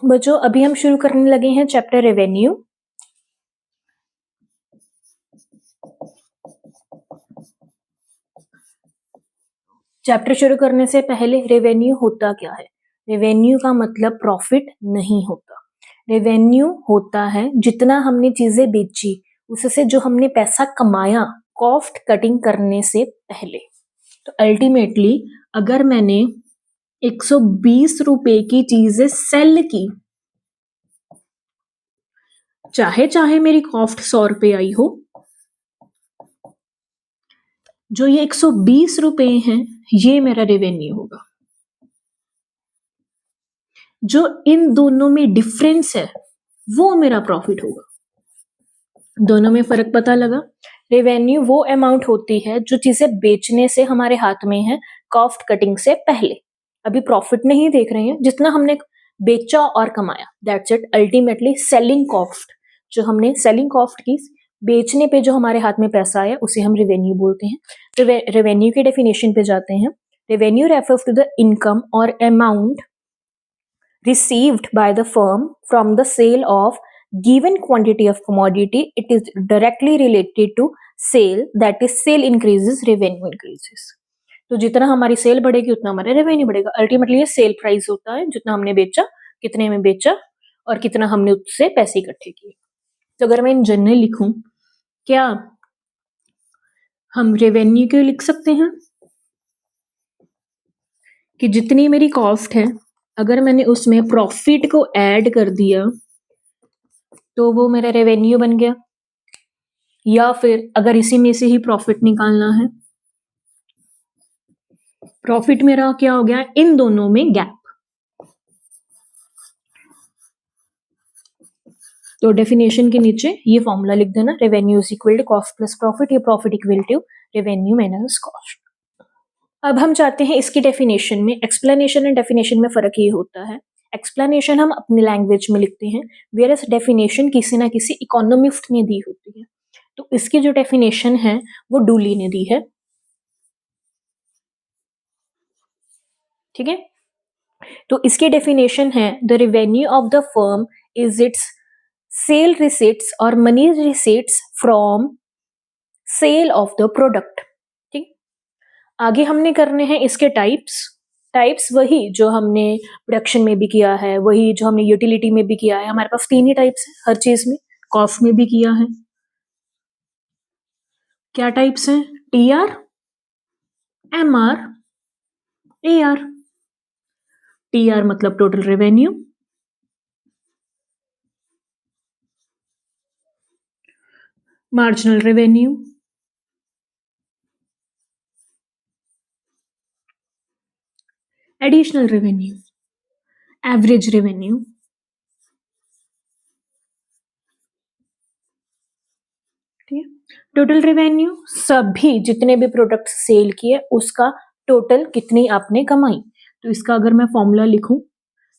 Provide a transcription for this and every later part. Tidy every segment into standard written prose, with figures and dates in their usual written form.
बच्चों अभी हम शुरू करने लगे हैं चैप्टर रेवेन्यू। चैप्टर शुरू करने से पहले रेवेन्यू होता क्या है? रेवेन्यू का मतलब प्रॉफिट नहीं होता। रेवेन्यू होता है जितना हमने चीजें बेची उससे जो हमने पैसा कमाया कॉस्ट कटिंग करने से पहले। तो अल्टीमेटली अगर मैंने 120 रुपए की चीजें सेल की, चाहे चाहे मेरी कॉस्ट 100 रुपए आई हो, जो ये 120 रुपए हैं ये मेरा रेवेन्यू होगा। जो इन दोनों में डिफरेंस है वो मेरा प्रॉफिट होगा। दोनों में फर्क पता लगा? रेवेन्यू वो अमाउंट होती है जो चीजें बेचने से हमारे हाथ में है कॉस्ट कटिंग से पहले। अभी प्रॉफिट नहीं देख रहे हैं, जितना हमने बेचा और कमाया that's it. Ultimately selling cost, जो हमने सेलिंग कॉस्ट की, बेचने पे जो हमारे हाथ में पैसा आया उसे हम रेवेन्यू बोलते हैं। तो रेवेन्यू की डेफिनेशन पे जाते हैं। Revenue refers to the income और amount received by the firm from the sale of given quantity of commodity. It is directly related to sale, that is sale increases, revenue increases. तो जितना हमारी cell बढ़ेगी उतना हमारा revenue बढ़ेगा। Ultimately ये sale price होता है, जितना हमने बेचा, कितने में बेचा और कितना हमने उससे पैसे इकट्ठे किए। तो अगर मैं इन जनरल लिखूं, क्या हम रेवेन्यू क्यों लिख सकते हैं कि जितनी मेरी कॉस्ट है अगर मैंने उसमें प्रॉफिट को ऐड कर दिया तो वो मेरा रेवेन्यू बन गया। या फिर अगर इसी में से ही प्रॉफिट निकालना है, प्रॉफिट मेरा क्या हो गया, इन दोनों में गैप। तो डेफिनेशन के नीचे ये फॉर्मूला लिख देना, revenue is equal to cost plus profit, या profit equal to revenue minus cost. अब हम चाहते हैं इसकी डेफिनेशन में, एक्सप्लेनेशन एंड डेफिनेशन में फर्क ये होता है। एक्सप्लेनेशन हम अपनी लैंग्वेज में लिखते हैं, वेयर एज डेफिनेशन किसी ना किसी इकोनॉमिस्ट ने दी होती है। तो इसकी जो डेफिनेशन है वो डूली ने दी है, ठीक है। तो इसकी डेफिनेशन है, the revenue of the firm is its sale receipts or money receipts from sale of the product. ठीक, आगे हमने करने हैं इसके टाइप्स वही जो हमने प्रोडक्शन में भी किया है, वही जो हमने यूटिलिटी में भी किया है। हमारे पास 3 ही टाइप्स है हर चीज में, कॉस्ट में भी किया है। क्या टाइप्स हैं? TR, MR, AR. टीआर मतलब total revenue, marginal revenue, additional revenue, average revenue. ठीक है, टोटल रेवेन्यू सभी जितने भी प्रोडक्ट सेल किए उसका टोटल कितनी आपने कमाई। तो इसका अगर मैं फॉर्मूला लिखूं,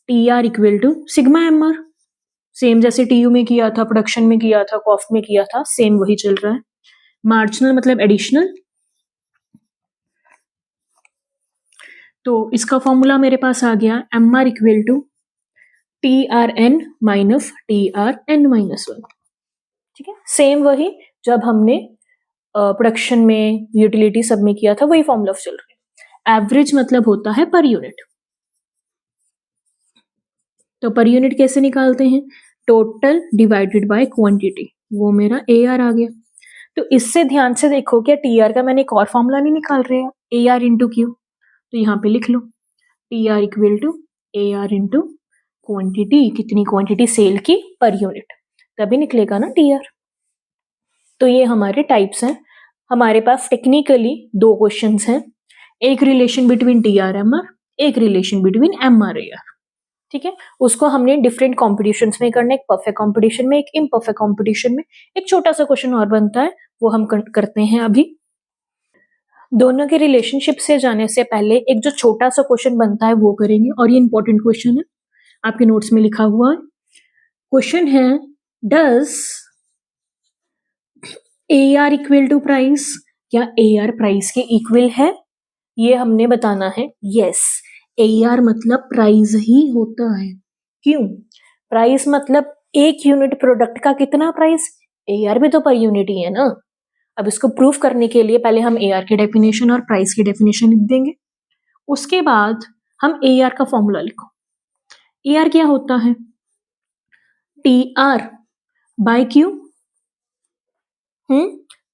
T R equal to sigma M R, same जैसे टीयू में किया था, प्रोडक्शन में किया था, कॉस्ट में किया था, सेम वही चल रहा है। मार्जिनल मतलब एडिशनल, तो इसका फॉर्मूला मेरे पास आ गया M R equal to T R N minus T R N minus 1। ठीक है, सेम वही जब हमने प्रोडक्शन में, यूटिलिटी सब में किया था, वही फॉर्मूला चल रहा है। एवरेज मतलब होता है पर यूनिट। तो पर यूनिट कैसे निकालते हैं? टोटल डिवाइडेड बाय क्वांटिटी, वो मेरा ए आर आ गया। तो इससे ध्यान से देखो, क्या टी आर का मैंने एक और फॉर्मूला नहीं निकाल रहे हैं, ए आर इंटू क्यू। तो यहाँ पे लिख लो T R equal to A R into quantity, कितनी क्वांटिटी सेल की पर यूनिट, तभी निकलेगा ना टी आर। तो ये हमारे टाइप्स हैं। हमारे पास टेक्निकली 2 क्वेश्चंस हैं, एक relation between T R M R, एक relation between M R A R. ठीक है, उसको हमने डिफरेंट कॉम्पिटिशन्स में करना, एक परफेक्ट कॉम्पिटिशन में, एक इम्परफेक्ट कॉम्पिटिशन में। एक छोटा सा क्वेश्चन और बनता है, वो हम करते हैं अभी। दोनों के रिलेशनशिप से जाने से पहले एक जो छोटा सा क्वेश्चन बनता है वो करेंगे, और ये इंपॉर्टेंट क्वेश्चन है, आपके नोट्स में लिखा हुआ है। क्वेश्चन है, does A R equal to price, क्या ए आर प्राइस के इक्वल है? ये हमने बताना है। यस, ए आर मतलब प्राइस ही होता है। क्यों? प्राइस मतलब एक यूनिट प्रोडक्ट का कितना प्राइस, AR भी तो पर यूनिट ही है ना। अब इसको प्रूफ करने के लिए पहले हम AR की डेफिनेशन और प्राइस की डेफिनेशन लिख देंगे, उसके बाद हम AR का फॉर्मूला लिखो। AR क्या होता है, TR बाय Q।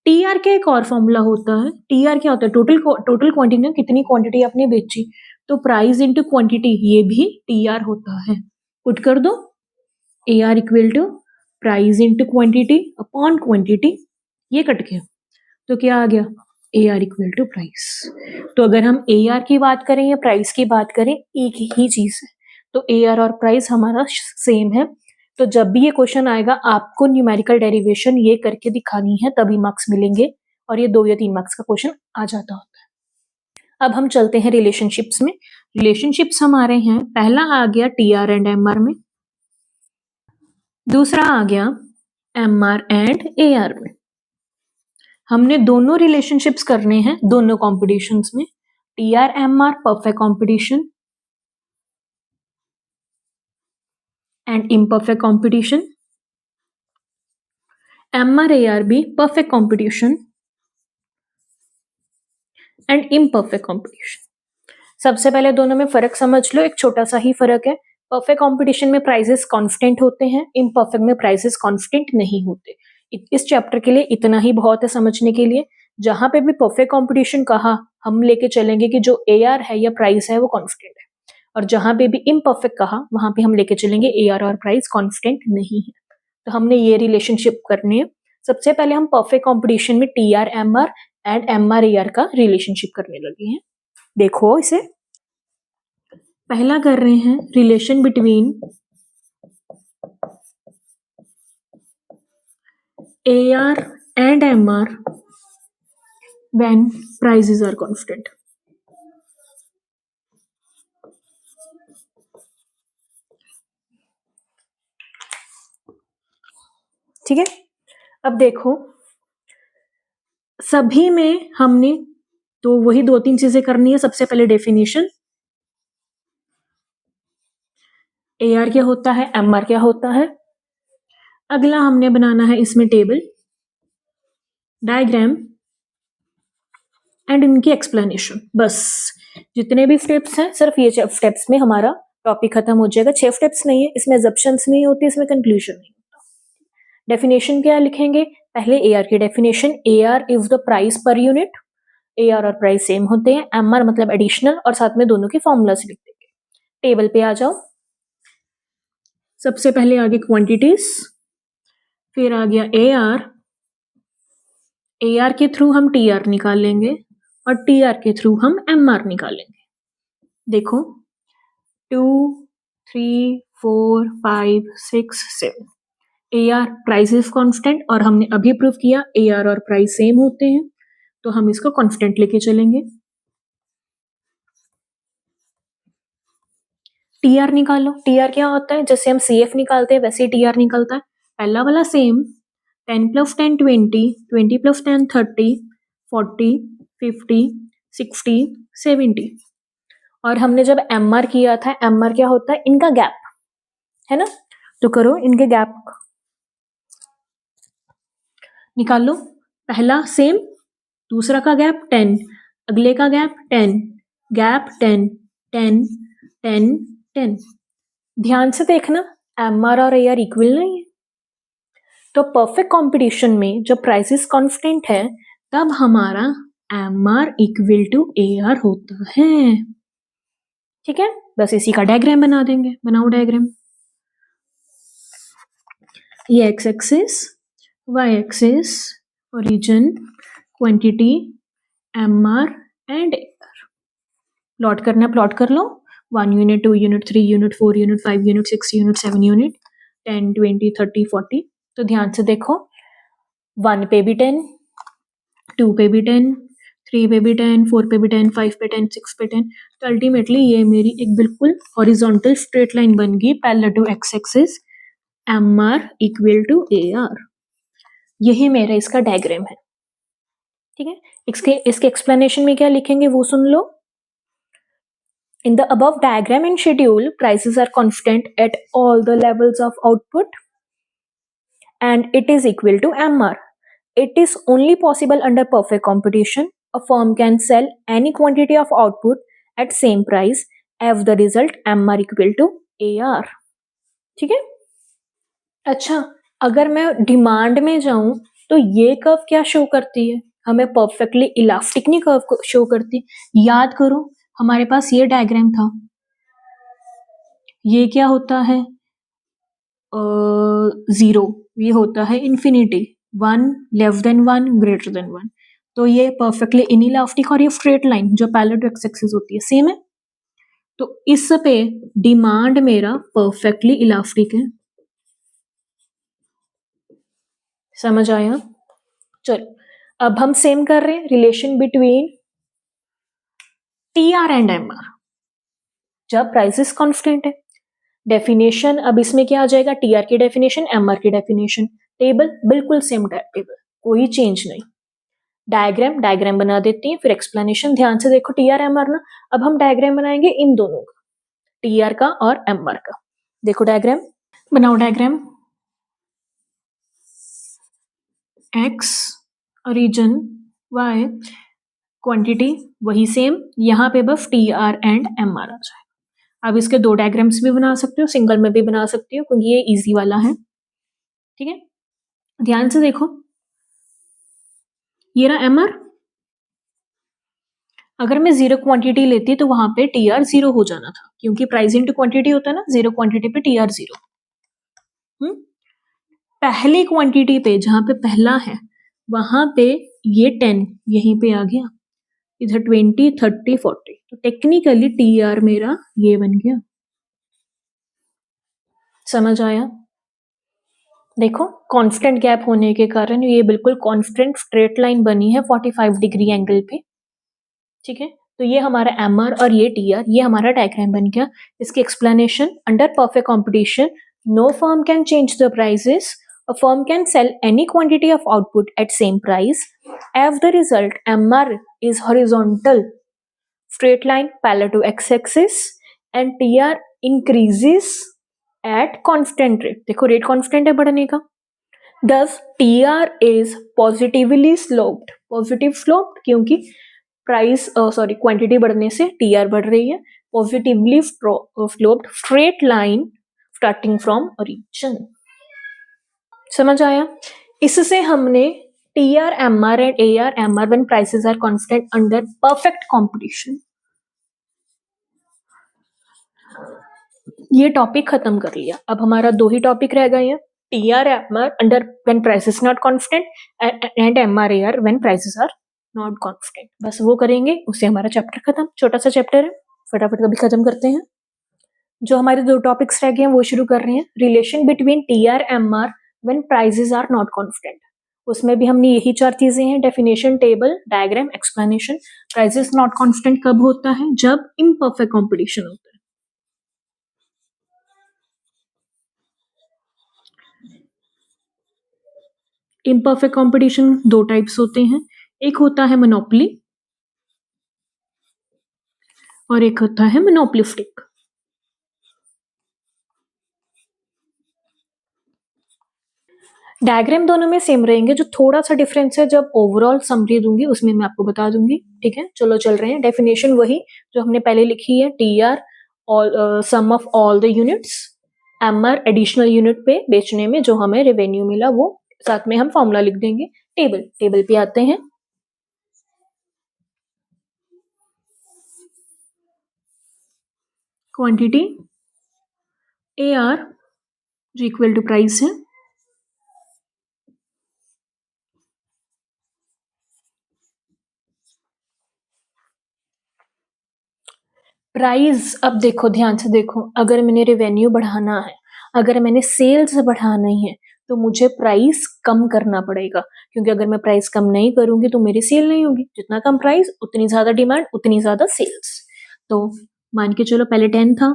TR का एक और फॉर्मूला होता है, TR क्या होता है, टोटल क्वांटिटी ना, कितनी क्वांटिटी आपने बेची, तो प्राइस इंटू क्वांटिटी, ये भी TR होता है। पुट कर दो, AR equal to price into quantity upon quantity, ये कट गया, तो क्या आ गया, AR इक्वल टू प्राइस। तो अगर हम AR की बात करें या प्राइस की बात करें, एक ही चीज है, तो AR और प्राइस हमारा सेम है। तो जब भी ये क्वेश्चन आएगा, आपको न्यूमेरिकल डेरिवेशन ये करके दिखानी है, तभी मार्क्स मिलेंगे, और ये 2 या 3 मार्क्स का क्वेश्चन आ जाता होता है। अब हम चलते हैं रिलेशनशिप्स में। रिलेशनशिप्स हमारे हैं, पहला आ गया TR एंड MR में, दूसरा आ गया MR एंड AR में। हमने दोनों रिलेशनशिप्स करने हैं दोनों कॉम्पिटिशन्स में, TR MR perfect competition and imperfect competition, MR AR भी perfect competition and imperfect competition. सबसे पहले दोनों में फर्क समझ लो, एक छोटा सा ही फर्क है। परफेक्ट कॉम्पिटिशन में प्राइजेस कांस्टेंट होते हैं, इम्परफेक्ट में प्राइजेस कांस्टेंट नहीं होते। इस चैप्टर के लिए इतना ही बहुत है समझने के लिए। जहां पे भी परफेक्ट कॉम्पिटिशन कहा, हम लेके चलेंगे कि जो AR है या प्राइस है वो कांस्टेंट है, और जहां पे भी इम्परफेक्ट कहा, वहां पे हम लेके चलेंगे AR और प्राइस कांस्टेंट नहीं है। तो हमने ये रिलेशनशिप करनी है। सबसे पहले हम परफेक्ट कॉम्पिटिशन में TR MR and MR AR का रिलेशनशिप करने लगे हैं। देखो इसे, पहला कर रहे हैं relation between AR and MR when prices are constant. ठीक है, अब देखो सभी में हमने तो वही 2-3 चीजें करनी है। सबसे पहले डेफिनेशन, AR क्या होता है, MR क्या होता है। अगला हमने बनाना है इसमें टेबल, डायग्राम एंड इनकी एक्सप्लेनेशन। बस जितने भी स्टेप्स हैं, सिर्फ ये स्टेप्स में हमारा टॉपिक खत्म हो जाएगा। 6 स्टेप्स नहीं है इसमें, एजम्पशंस नहीं होती इसमें, कंक्लूजन नहीं होता। डेफिनेशन क्या लिखेंगे, पहले AR की definition, AR is the price per unit. AR और प्राइस सेम होते हैं, MR मतलब एडिशनल, और साथ में दोनों के फॉर्मूलास लिख देंगे। टेबल पे आ जाओ, सबसे पहले आगे क्वांटिटीज, फिर आ गया AR, AR के थ्रू हम TR निकालेंगे और TR के थ्रू हम MR निकालेंगे। देखो 2 3 4 5 6 7, AR प्राइस इज कांस्टेंट, और हमने अभी प्रूव किया AR और प्राइस सेम होते हैं, तो हम इसको कांस्टेंट लेके चलेंगे। TR निकालो, TR क्या होता है, जैसे हम CF निकालते हैं वैसे ही TR निकलता है। पहला वाला सेम, 10 + 10 20, 20 + 10 30, 40 50 60 70। और हमने जब MR किया था, MR क्या होता है, इनका गैप है ना, तो करो इनके गैप निकालो। पहला सेम, दूसरा का गैप 10, अगले का गैप 10, गैप 10 10 10 10। ध्यान से देखना, MR और AR इक्वल नहीं है, तो परफेक्ट कंपटीशन में जब प्राइसेस कांस्टेंट है, तब हमारा MR इक्वल टू AR होता है। ठीक है, बस इसी का डायग्राम बना देंगे। बनाओ डायग्राम, ये X axis, Y axis, origin, quantity, MR and AR। Plot करना, प्लॉट कर लो, 1 unit, 2 unit, 3 unit, 4 unit, 5 unit, 6 unit, 7 unit, 10 20 30 40। तो ध्यान से देखो, 1 पे भी 10, 2 पे भी 10, 3 पे भी 10, 4 पे भी 10, 5 पे 10, 6 पे 10। तो अल्टीमेटली ये मेरी एक बिल्कुल हॉरिजॉन्टल स्ट्रेट लाइन बन गई parallel to X axis, MR equal to AR। यही मेरा इसका डायग्राम है। ठीक है, इसके एक्सप्लेनेशन में क्या लिखेंगे वो सुन लो। In the above diagram and schedule, prices are constant at all the levels of output and it is equal to MR. It is only possible under perfect competition. A firm can sell any quantity of output at same price if the result MR equal to AR. ठीक है? अच्छा, अगर मैं demand में जाऊं तो ये curve क्या शो करती है? हमें परफेक्टली इलास्टिक नहीं कर्व शो करती. याद करो, हमारे पास ये डायग्राम था. ये क्या होता है? 0. ये होता है infinity. 1 less than 1 greater than 1. तो ये परफेक्टली इनइलास्टिक और ये स्ट्रेट लाइन जो पैरेलल टू एक्स एक्सिस होती है सेम है. तो इस पे डिमांड मेरा परफेक्टली इलास्टिक है. समझ आया? चलो, अब हम सेम कर रहे हैं relation between T R and M R जब प्राइसेस कांस्टेंट है. डेफिनेशन अब इसमें क्या आ जाएगा? टी आर की डेफिनेशन, एम आर की डेफिनेशन. टेबल बिल्कुल सेम टेबल, कोई चेंज नहीं. डायग्राम बना देती हैं, फिर एक्सप्लेनेशन. ध्यान से देखो टी आर एम आर ना. अब हम डायग्राम बनाएंगे इन दोनों का, टी आर का और एम आर का. देखो डायग्राम बनाओ. Diagram X region, Y quantity वही सेम. यहाँ पे बस T R and M R आ जाए. अब इसके दो डायग्राम्स भी बना सकते हो, सिंगल में भी बना सकती हो क्योंकि ये इजी वाला है. ठीक है, ध्यान से देखो. ये रहा एम आर. अगर मैं 0 क्वांटिटी लेती तो वहां पे टी आर 0 हो जाना था क्योंकि प्राइस इंटू क्वांटिटी होता है ना. 0 क्वांटिटी पे टी आर 0. पहली क्वांटिटी पे जहां पे पहला है वहां पे ये 10 यहीं पे आ गया. इधर 20, 30, 40. तो टेक्निकली टी आर मेरा ये बन गया. समझ आया? देखो, कांस्टेंट गैप होने के कारण ये बिल्कुल कांस्टेंट स्ट्रेट लाइन बनी है 45 डिग्री एंगल पे. ठीक है, तो ये हमारा एम आर और ये टी आर, ये हमारा डायग्राम बन गया. इसकी explanation, under perfect competition no firm can change the prices. A firm can sell any quantity of output at same price if the result MR is horizontal straight line parallel to x-axis and TR increases at constant rate. देखो rate constant है बढ़ने का. Thus TR is positively sloped. Positive slope क्योंकि price quantity बढ़ने से TR बढ़ रही है. Positively sloped straight line starting from origin. समझ आया? इससे हमने T R M R and A R M R when prices are constant under perfect competition ये टॉपिक खत्म कर लिया. अब हमारा 2 ही टॉपिक रह गए हैं. T R M R under when prices not constant and M R A R when prices are not constant. बस वो करेंगे, उससे हमारा चैप्टर खत्म. छोटा सा चैप्टर है, फटाफट कभी खत्म करते हैं. जो हमारे 2 टॉपिक्स रह गए हैं वो शुरू कर रहे हैं. Relation between T R M R when prices are not constant. उसमें भी हमने यही 4 चीजें हैं: definition, table, diagram, explanation. Prices not constant कब होता है? जब इम्परफेक्ट कंपटीशन होता है. इम्परफेक्ट कंपटीशन 2 टाइप्स होते हैं. एक होता है मोनोपोली और एक होता है मोनोपोलिस्टिक. डायग्राम दोनों में सेम रहेंगे. जो थोड़ा सा डिफरेंस है जब ओवरऑल समरी दूंगी उसमें मैं आपको बता दूंगी. ठीक है, चलो चल रहे हैं. डेफिनेशन वही जो हमने पहले लिखी है. T R sum of all the units. M R additional unit पे बेचने में जो हमें रेवेन्यू मिला वो साथ में हम फॉर्मूला लिख देंगे. टेबल पे आते हैं. क्वांटिटी ए आर जो इक्वल टू प्राइस है. प्राइस, अब देखो ध्यान से देखो, अगर मैंने रेवेन्यू बढ़ाना है, अगर मैंने सेल्स बढ़ानी है तो मुझे प्राइस कम करना पड़ेगा क्योंकि अगर मैं प्राइस कम नहीं करूंगी तो मेरी सेल नहीं होगी. जितना कम प्राइस उतनी ज्यादा डिमांड उतनी ज्यादा सेल्स. तो मान के चलो पहले 10 था,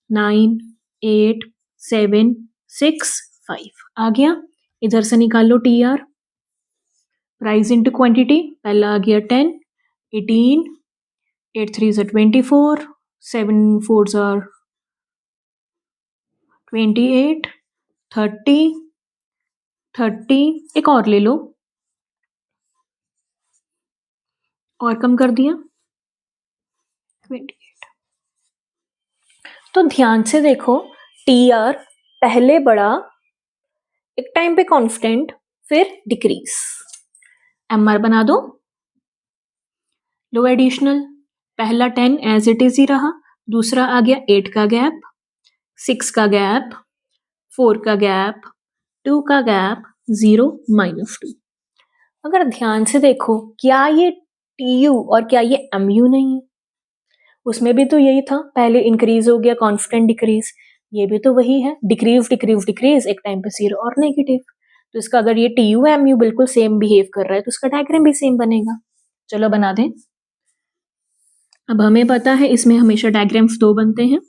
9, 8, 7, 6, 5 आ गया. इधर से निकाल लो T R. Price into quantity, पहला आ गया 10, 18, 8 3 24, 7 4s are 28, 30, 30, एक और ले लो, और कम कर दिया 28। तो ध्यान से देखो, टी आर पहले बढ़ा, एक टाइम पे कांस्टेंट, फिर डिक्रीज। एम आर बना दो, लो एडिशनल, पहला 10 एज इट इज ही रहा, दूसरा आ गया 8 का गैप, 6 का गैप, 4 का गैप, 2 का गैप, 0 -2। अगर ध्यान से देखो, क्या ये टी यू और क्या ये एम यू नहीं है? उसमें भी तो यही था, पहले इंक्रीज हो गया, कांस्टेंट डिक्रीज, ये भी तो वही है, डिक्रीज डिक्रीज डिक्रीज, एक टाइम पे 0 और नेगेटिव। तो इसका अगर ये टी यू एम यू बिल्कुल सेम बिहेव कर रहा है तो इसका डायग्राम भी सेम बनेगा। चलो बना दें। अब हमें पता है इसमें हमेशा डायग्राम्स 2 बनते हैं।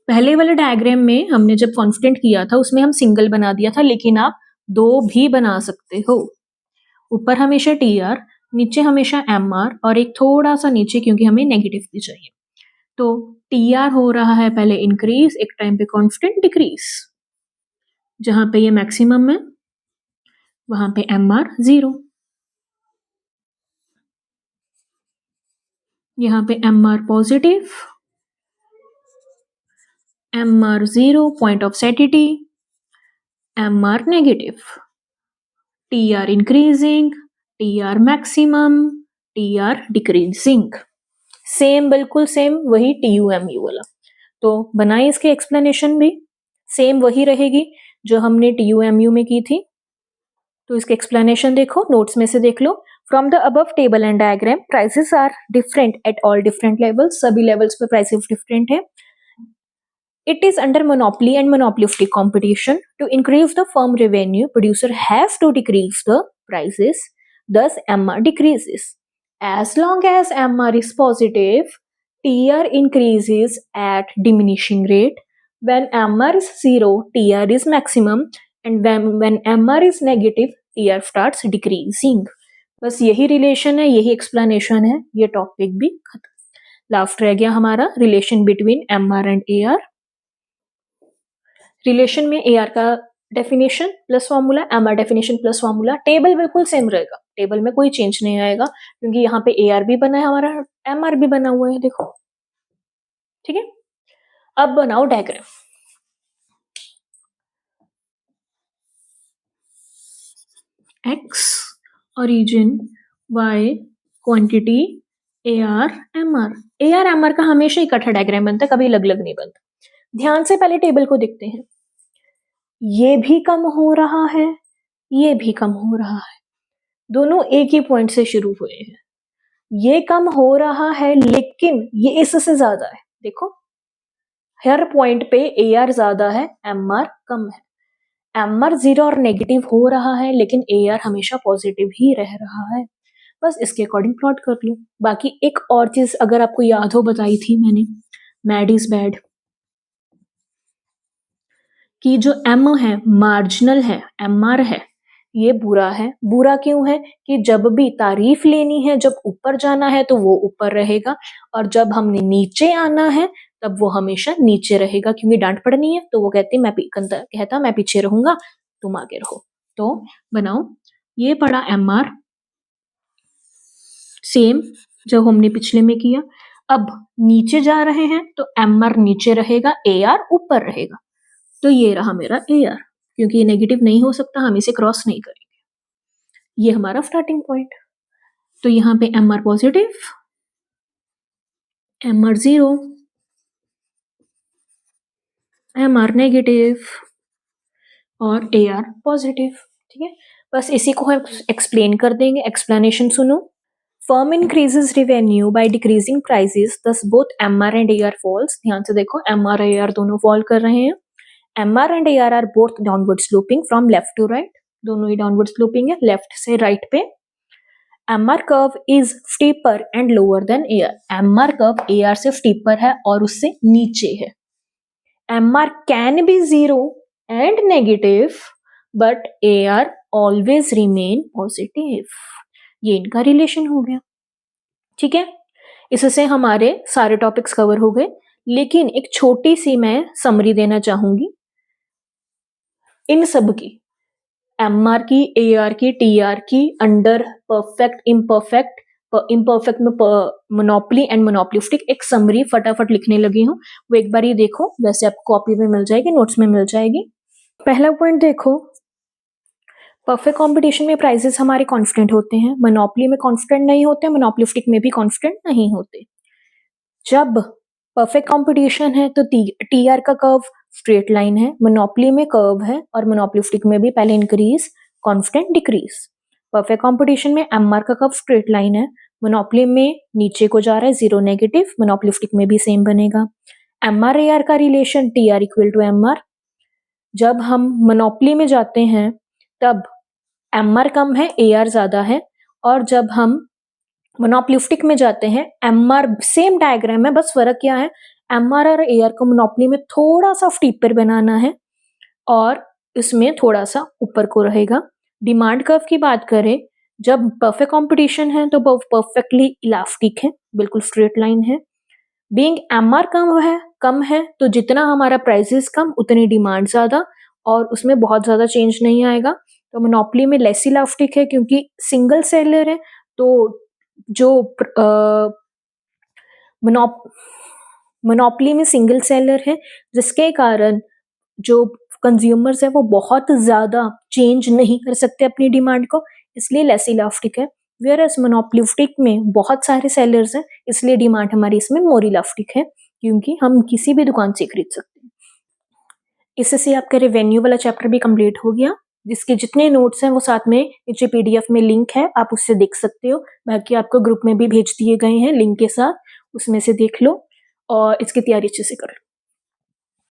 पहले वाले डायग्राम में हमने जब कांस्टेंट किया था उसमें हम सिंगल बना दिया था, लेकिन आप 2 भी बना सकते हो। ऊपर हमेशा टी आर, नीचे हमेशा एम आर, और एक थोड़ा सा नीचे क्योंकि हमें नेगेटिव भी चाहिए। तो टी आर हो रहा है पहले इंक्रीज, एक टाइम पे कांस्टेंट डिक्रीज, जहां पे ये मैक्सिमम है वहां पे एम आर 0, यहाँ पे M R positive, M R 0 point of satiety, M R negative, T R increasing, T R maximum, T R decreasing. Same, बिल्कुल सेम वही टी यू एम यू वाला। तो बनाए इसके एक्सप्लेनेशन भी सेम वही रहेगी जो हमने टी यू एम यू में की थी। तो इसके एक्सप्लेनेशन देखो, नोट्स में से देख लो। From the above table and diagram, prices are different at all different levels, सभी लेवल्स पे प्राइसेस डिफरेंट है। It is under monopoly and monopolistic competition. To increase the firm revenue, producer has to decrease the prices. Thus, MR decreases. As long as MR is positive, TR increases at diminishing rate. When MR is 0, TR is maximum. And when MR is negative, TR starts decreasing. बस यही relation है, यही explanation है, ये topic भी खत्म। Last रह गया हमारा relation between MR and AR। Relation में ए आर का definition plus formula, M R definition plus formula, table बिल्कुल सेम रहेगा, टेबल में कोई चेंज नहीं आएगा क्योंकि यहाँ पे ए आर भी बना है हमारा, एम आर भी बना हुआ है, देखो। ठीक है, अब बनाओ diagram. X origin, Y quantity, A R M R का हमेशा इकट्ठा डायग्राम बनता है, कभी अलग अलग नहीं बनता। ध्यान से पहले टेबल को देखते हैं, ये भी कम हो रहा है, ये भी कम हो रहा है, दोनों एक ही पॉइंट से शुरू हुए हैं। ये कम हो रहा है लेकिन ये इससे ज्यादा है, देखो हर पॉइंट पे ए आर ज्यादा है, एम आर कम है। एम आर 0 और नेगेटिव हो रहा है लेकिन ए आर हमेशा पॉजिटिव ही रह रहा है। बस इसके अकॉर्डिंग प्लॉट कर लो। बाकी एक और चीज अगर आपको याद हो, बताई थी मैंने, मैड इज बैड, कि जो एम है मार्जिनल है, एम आर है, ये बुरा है। बुरा क्यों है? कि जब भी तारीफ लेनी है, जब ऊपर जाना है तो वो ऊपर रहेगा, और जब हमने नीचे आना है तब वो हमेशा नीचे रहेगा, क्योंकि डांट पड़नी है तो वो कहती कहता मैं पीछे रहूंगा, तुम आगे रहो। तो बनाओ, ये पड़ा एम आर सेम जो हमने पिछले में किया। अब नीचे जा रहे हैं तो एम आर नीचे रहेगा, ए आर ऊपर रहेगा। तो ये रहा मेरा ए आर, क्योंकि ये नेगेटिव नहीं हो सकता, हम इसे क्रॉस नहीं करेंगे। ये हमारा स्टार्टिंग पॉइंट। तो यहाँ पे M R positive, M R 0, M R negative और ए आर पॉजिटिव। ठीक है, बस इसी को हम एक्सप्लेन कर देंगे। एक्सप्लेनेशन सुनो। Firm increases revenue by decreasing prices, thus both M R and A R falls. ध्यान से देखो, एम आर ए आर दोनों फॉल कर रहे हैं। M R and A R both downward sloping from left to right, दोनों ही downward sloping है, लेफ्ट से राइट पे। M R curve is steeper and lower than A R, M R curve A R से steeper है और उससे नीचे है। M R can be 0 and negative but A R always remain positive. ये इनका रिलेशन हो गया। ठीक है, इससे हमारे सारे टॉपिक्स कवर हो गए, लेकिन एक छोटी सी मैं समरी देना चाहूंगी इन सब की, एमआर की, एआर की, टीआर की, अंडर, परफेक्ट, इम्परफेक्ट, इम्परफेक्ट में मोनोपोली एंड मोनोपोलिस्टिक, एक समरी फटाफट लिखने लगी हूँ, वो एक बार ही देखो, वैसे आपको कॉपी में मिल जाएगी, नोट्स में मिल जाएगी। पहला पॉइंट देखो, परफेक्ट कंपटीशन में प्राइसेस हमारे कांस्टेंट होते हैं, मोनोपोली में कांस्टेंट नहीं होते, मोनोपोलिस्टिक में भी कांस्टेंट नहीं होते। जब परफेक्ट कंपटीशन है तो टीआर का कर्व स्ट्रेट लाइन है, मोनोपोली में कर्व है, और मोनोपोलिस्टिक में भी पहले increase constant decrease. Perfect competition में एमआर का कर्व स्ट्रेट लाइन है, मोनोपोली में नीचे को जा रहा है, जीरो नेगेटिव, मोनोपोलिस्टिक में भी सेम बनेगा। एमआर एआर का relation TR equal to MR. जब हम मोनोपोली में जाते हैं तब एमआर कम है, एआर ज्यादा है, और जब हम मोनोपोलिस्टिक में जाते हैं एमआर सेम डायग्राम है, बस फर्क क्या है, एमआर और एआर को मोनोपोली में थोड़ा सा स्टीपर बनाना है और इसमें थोड़ा सा ऊपर को रहेगा। डिमांड कर्व की बात करें, जब परफेक्ट कंपटीशन है तो परफेक्टली इलास्टिक है, बिल्कुल स्ट्रेट लाइन है। बीइंग एमआर कम है तो जितना हमारा प्राइसेस कम उतनी डिमांड ज्यादा, और उसमें बहुत ज्यादा चेंज नहीं आएगा। तो मोनोपोली में लेस इलास्टिक है क्योंकि सिंगल सेलर है, तो जो मोनोपोली में सिंगल सेलर है, जिसके कारण जो कंज्यूमर्स है वो बहुत ज्यादा चेंज नहीं कर सकते अपनी डिमांड को, इसलिए लेस इलास्टिक है। वेयर एज मोनोपोलिस्टिक में बहुत सारे सेलर्स हैं, इसलिए डिमांड हमारी इसमें मोर इलास्टिक है, क्योंकि हम किसी भी दुकान से खरीद सकते हैं। इससे आपका रेवेन्यू वाला चैप्टर भी कंप्लीट हो गया, जिसके जितने नोट्स हैं वो साथ में नीचे पीडीएफ में लिंक है, आप उससे देख सकते हो, बाकी आपको ग्रुप में भी भेज दिए गए हैं लिंक के साथ, उसमें से देख लो और इसकी तैयारी अच्छे से कर लो।